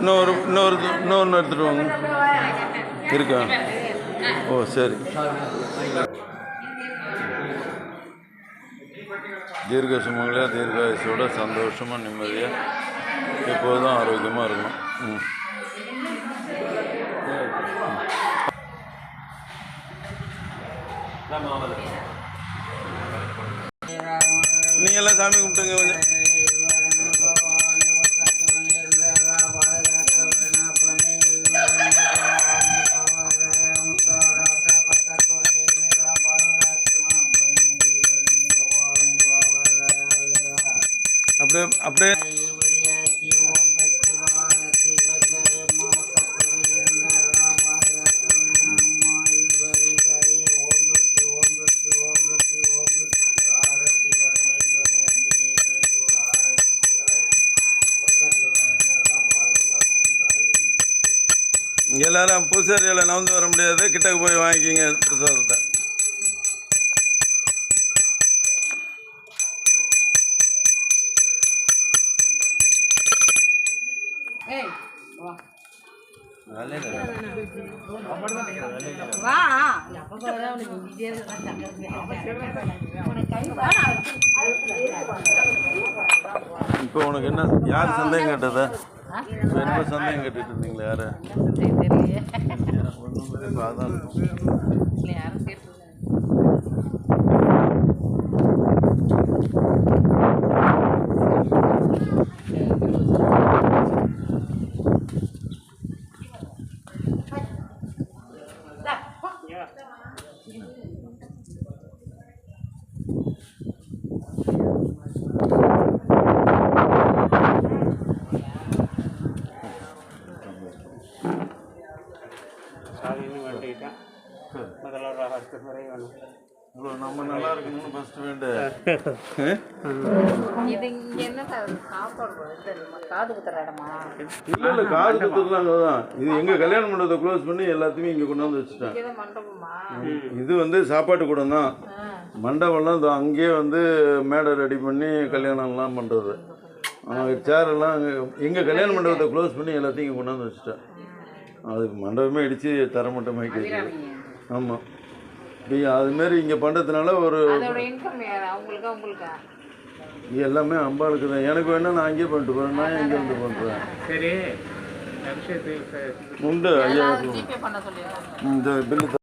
இன்னொன்று எடுத்துகிட்டு வாங்க. இருக்கா? ஓ சரி. தீர்க்க சுமங்கலியாக தீர்காயுசோட சந்தோஷமாக நிம்மதியாக எப்போதும் ஆரோக்கியமாக இருக்கணும். நீங்கள்லாம் சாமி கும்பிட்டுங்க கொஞ்சம். அப்படியே எல்லாரும் பூசாரியில் நவந்து வர முடியாது, கிட்டக்கு போய் வாங்கிக்கிங்க பிரசாதத்தை. இப்போ உனக்கு என்ன, யார் சந்தேகம் கேட்டதா? என்ன சந்தேகம் கேட்டுட்டு இருந்தீங்களா? யாரு? இப்போ அதான் நம்ம நல்லா இருக்கணும்னு ஃபர்ஸ்ட் வேண்டு. இல்லை காது குத்துறதுலாம் அங்கே தான். இது எங்கள் கல்யாண மண்டபத்தை க்ளோஸ் பண்ணி எல்லாத்தையுமே இங்கே கொண்டு வந்து வச்சுட்டேன். இது வந்து சாப்பாட்டு கூடம் தான். மண்டபம்லாம் அங்கேயே வந்து மேடை ரெடி பண்ணி கல்யாணம்லாம் பண்ணுறது. சேரெல்லாம் எங்கள் கல்யாண மண்டபத்தை க்ளோஸ் பண்ணி எல்லாத்தையும் இங்கே கொண்டு வந்து வச்சுட்டேன். அது மண்டபமே இடித்து தரமட்டமாகி கேட்குது. ஆமாம், அதுமாரி இங்கே பண்ணுறதுனால ஒரு எல்லாமே அம்பாளுக்கு தான். எனக்கு வேணால் நான் அங்கேயே பண்ணிட்டு போகிறேன். நான் எங்கே வந்து பண்ணுறேன். சரி உண்டு ஐயா. இந்த பில்லு